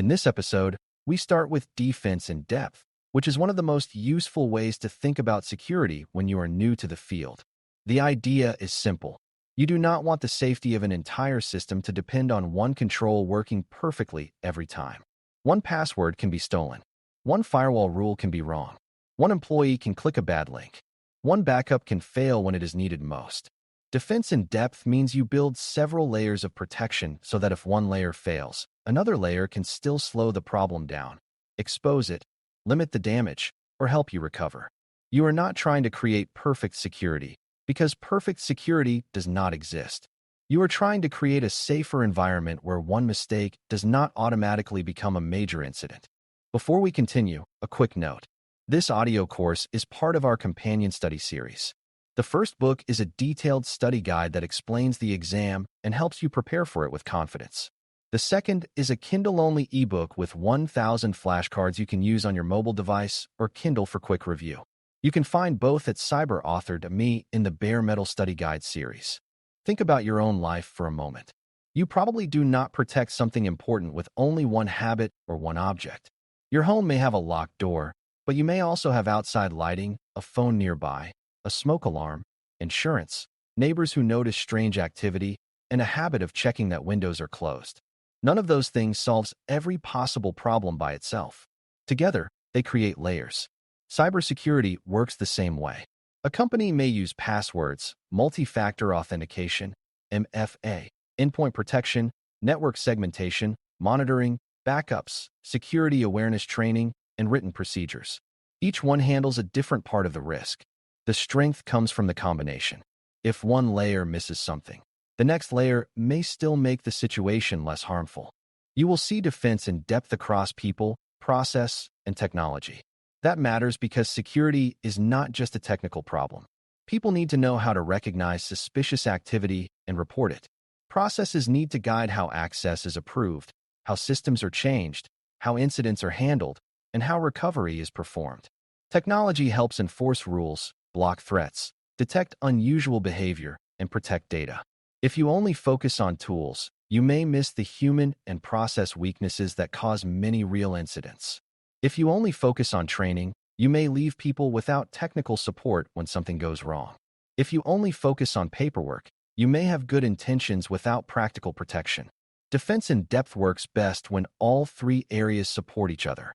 In this episode, we start with defense in depth, which is one of the most useful ways to think about security when you are new to the field. The idea is simple. You do not want the safety of an entire system to depend on one control working perfectly every time. One password can be stolen. One firewall rule can be wrong. One employee can click a bad link. One backup can fail when it is needed most. Defense in depth means you build several layers of protection so that if one layer fails, another layer can still slow the problem down, expose it, limit the damage, or help you recover. You are not trying to create perfect security, because perfect security does not exist. You are trying to create a safer environment where one mistake does not automatically become a major incident. Before we continue, a quick note. This audio course is part of our companion study series. The first book is a detailed study guide that explains the exam and helps you prepare for it with confidence. The second is a Kindle-only ebook with 1,000 flashcards you can use on your mobile device or Kindle for quick review. You can find both at Cyber.Me in the Bare Metal Study Guide series. Think about your own life for a moment. You probably do not protect something important with only one habit or one object. Your home may have a locked door, but you may also have outside lighting, a phone nearby, a smoke alarm, insurance, neighbors who notice strange activity, and a habit of checking that windows are closed. None of those things solves every possible problem by itself. Together, they create layers. Cybersecurity works the same way. A company may use passwords, multifactor authentication, MFA, endpoint protection, network segmentation, monitoring, backups, security awareness training, and written procedures. Each one handles a different part of the risk. The strength comes from the combination. If one layer misses something, the next layer may still make the situation less harmful. You will see defense in depth across people, process, and technology. That matters because security is not just a technical problem. People need to know how to recognize suspicious activity and report it. Processes need to guide how access is approved, how systems are changed, how incidents are handled, and how recovery is performed. Technology helps enforce rules, block threats, detect unusual behavior, and protect data. If you only focus on tools, you may miss the human and process weaknesses that cause many real incidents. If you only focus on training, you may leave people without technical support when something goes wrong. If you only focus on paperwork, you may have good intentions without practical protection. Defense in depth works best when all three areas support each other.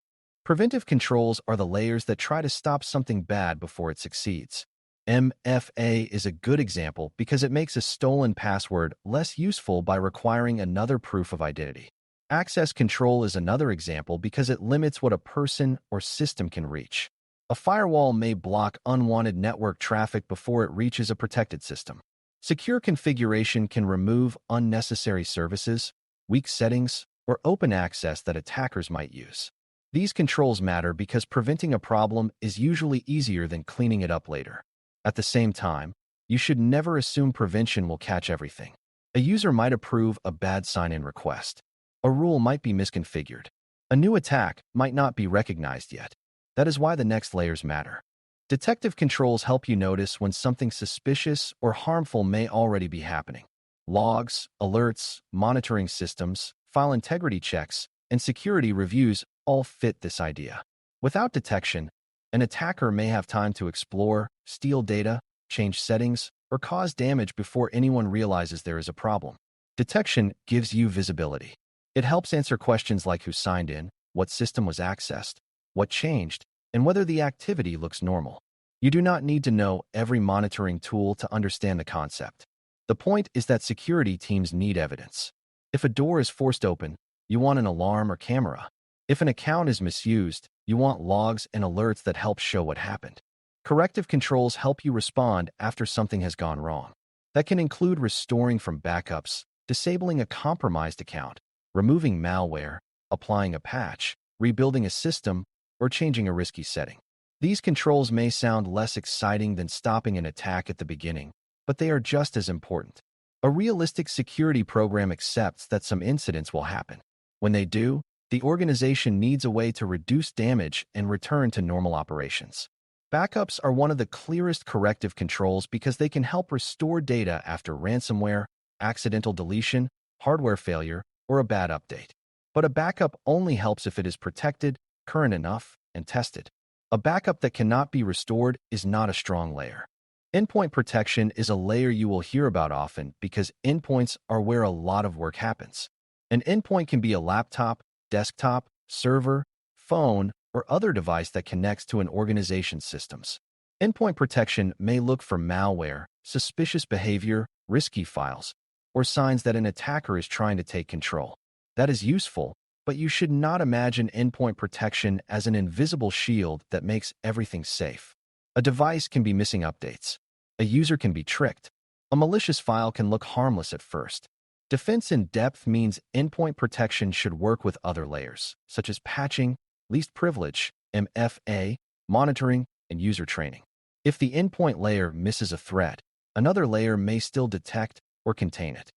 Preventive controls are the layers that try to stop something bad before it succeeds. MFA is a good example because it makes a stolen password less useful by requiring another proof of identity. Access control is another example because it limits what a person or system can reach. A firewall may block unwanted network traffic before it reaches a protected system. Secure configuration can remove unnecessary services, weak settings, or open access that attackers might use. These controls matter because preventing a problem is usually easier than cleaning it up later. At the same time, you should never assume prevention will catch everything. A user might approve a bad sign-in request. A rule might be misconfigured. A new attack might not be recognized yet. That is why the next layers matter. Detective controls help you notice when something suspicious or harmful may already be happening. Logs, alerts, monitoring systems, file integrity checks, and security reviews all fit this idea. Without detection, an attacker may have time to explore, steal data, change settings, or cause damage before anyone realizes there is a problem. Detection gives you visibility. It helps answer questions like who signed in, what system was accessed, what changed, and whether the activity looks normal. You do not need to know every monitoring tool to understand the concept. The point is that security teams need evidence. If a door is forced open, you want an alarm or camera. If an account is misused, you want logs and alerts that help show what happened. Corrective controls help you respond after something has gone wrong. That can include restoring from backups, disabling a compromised account, removing malware, applying a patch, rebuilding a system, or changing a risky setting. These controls may sound less exciting than stopping an attack at the beginning, but they are just as important. A realistic security program accepts that some incidents will happen. When they do, the organization needs a way to reduce damage and return to normal operations. Backups are one of the clearest corrective controls because they can help restore data after ransomware, accidental deletion, hardware failure, or a bad update. But a backup only helps if it is protected, current enough, and tested. A backup that cannot be restored is not a strong layer. Endpoint protection is a layer you will hear about often because endpoints are where a lot of work happens. An endpoint can be a laptop, desktop, server, phone, or other device that connects to an organization's systems. Endpoint protection may look for malware, suspicious behavior, risky files, or signs that an attacker is trying to take control. That is useful, but you should not imagine endpoint protection as an invisible shield that makes everything safe. A device can be missing updates. A user can be tricked. A malicious file can look harmless at first. Defense in depth means endpoint protection should work with other layers, such as patching, least privilege, MFA, monitoring, and user training. If the endpoint layer misses a threat, another layer may still detect or contain it.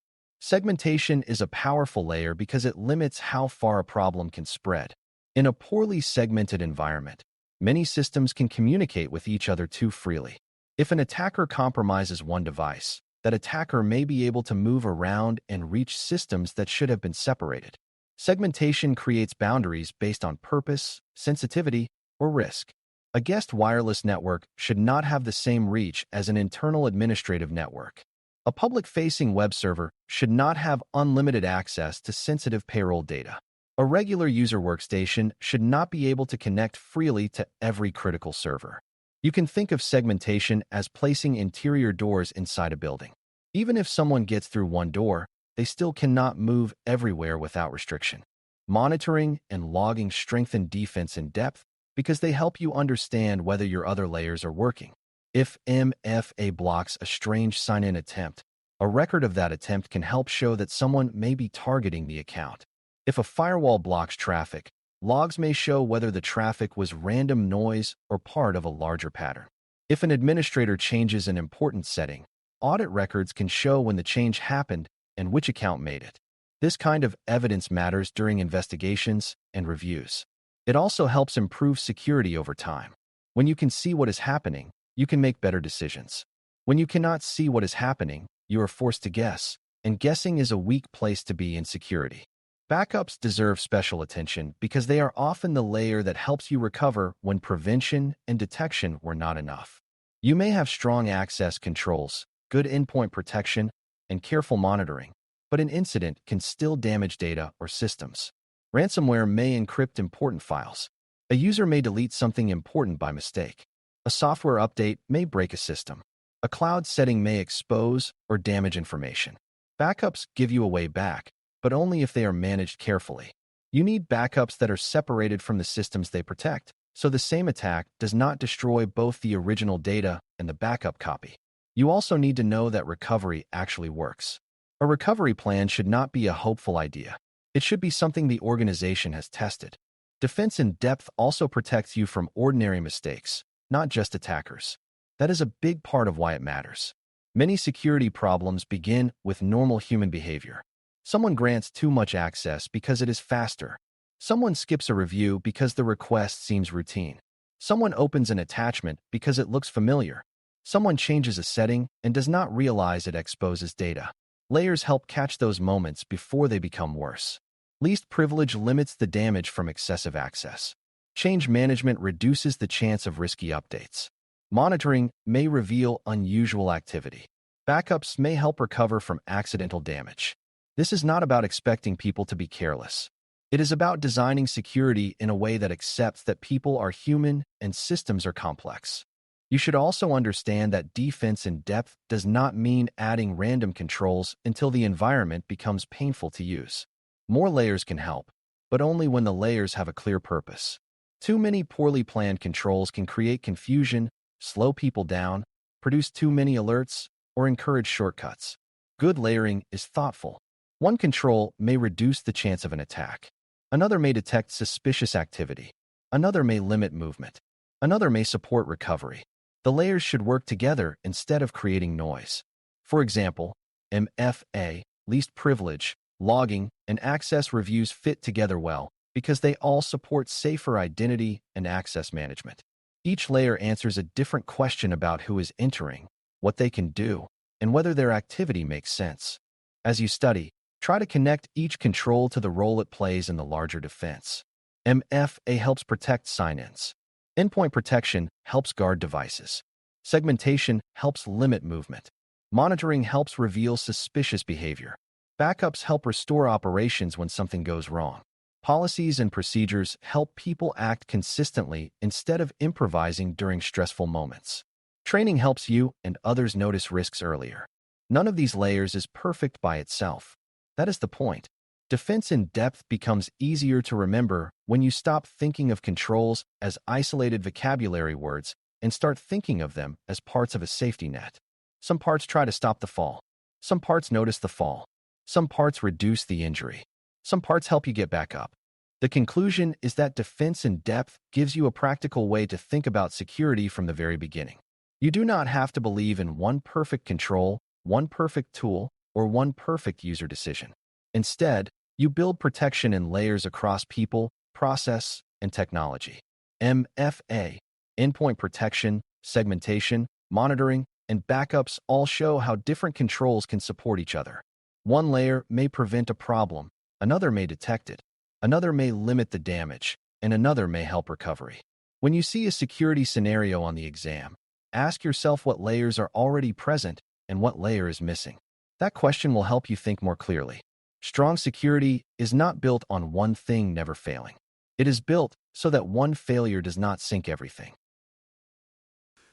Segmentation is a powerful layer because it limits how far a problem can spread. In a poorly segmented environment, many systems can communicate with each other too freely. If an attacker compromises one device, that attacker may be able to move around and reach systems that should have been separated. Segmentation creates boundaries based on purpose, sensitivity, or risk. A guest wireless network should not have the same reach as an internal administrative network. A public-facing web server should not have unlimited access to sensitive payroll data. A regular user workstation should not be able to connect freely to every critical server. You can think of segmentation as placing interior doors inside a building. Even if someone gets through one door, they still cannot move everywhere without restriction. Monitoring and logging strengthen defense in depth because they help you understand whether your other layers are working. If MFA blocks a strange sign-in attempt, a record of that attempt can help show that someone may be targeting the account. If a firewall blocks traffic, logs may show whether the traffic was random noise or part of a larger pattern. If an administrator changes an important setting, audit records can show when the change happened and which account made it. This kind of evidence matters during investigations and reviews. It also helps improve security over time. When you can see what is happening, you can make better decisions. When you cannot see what is happening, you are forced to guess, and guessing is a weak place to be in security. Backups deserve special attention because they are often the layer that helps you recover when prevention and detection were not enough. You may have strong access controls, good endpoint protection, and careful monitoring, but an incident can still damage data or systems. Ransomware may encrypt important files. A user may delete something important by mistake. A software update may break a system. A cloud setting may expose or damage information. Backups give you a way back, but only if they are managed carefully. You need backups that are separated from the systems they protect, so the same attack does not destroy both the original data and the backup copy. You also need to know that recovery actually works. A recovery plan should not be a hopeful idea. It should be something the organization has tested. Defense in depth also protects you from ordinary mistakes, not just attackers. That is a big part of why it matters. Many security problems begin with normal human behavior. Someone grants too much access because it is faster. Someone skips a review because the request seems routine. Someone opens an attachment because it looks familiar. Someone changes a setting and does not realize it exposes data. Layers help catch those moments before they become worse. Least privilege limits the damage from excessive access. Change management reduces the chance of risky updates. Monitoring may reveal unusual activity. Backups may help recover from accidental damage. This is not about expecting people to be careless. It is about designing security in a way that accepts that people are human and systems are complex. You should also understand that defense in depth does not mean adding random controls until the environment becomes painful to use. More layers can help, but only when the layers have a clear purpose. Too many poorly planned controls can create confusion, slow people down, produce too many alerts, or encourage shortcuts. Good layering is thoughtful. One control may reduce the chance of an attack. Another may detect suspicious activity. Another may limit movement. Another may support recovery. The layers should work together instead of creating noise. For example, MFA, least privilege, logging, and access reviews fit together well because they all support safer identity and access management. Each layer answers a different question about who is entering, what they can do, and whether their activity makes sense. As you study, Try to connect each control to the role it plays in the larger defense. MFA helps protect sign-ins. Endpoint protection helps guard devices. Segmentation helps limit movement. Monitoring helps reveal suspicious behavior. Backups help restore operations when something goes wrong. Policies and procedures help people act consistently instead of improvising during stressful moments. Training helps you and others notice risks earlier. None of these layers is perfect by itself. That is the point. Defense in depth becomes easier to remember when you stop thinking of controls as isolated vocabulary words and start thinking of them as parts of a safety net. Some parts try to stop the fall. Some parts notice the fall. Some parts reduce the injury. Some parts help you get back up. The conclusion is that defense in depth gives you a practical way to think about security from the very beginning. You do not have to believe in one perfect control, one perfect tool, or one perfect user decision. Instead, you build protection in layers across people, process, and technology. MFA, endpoint protection, segmentation, monitoring, and backups all show how different controls can support each other. One layer may prevent a problem, another may detect it, another may limit the damage, and another may help recovery. When you see a security scenario on the exam, ask yourself what layers are already present and what layer is missing. That question will help you think more clearly. Strong security is not built on one thing never failing. It is built so that one failure does not sink everything.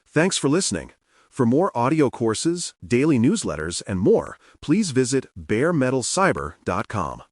Thanks for listening. For more audio courses, daily newsletters, and more, please visit DailyCyber.News.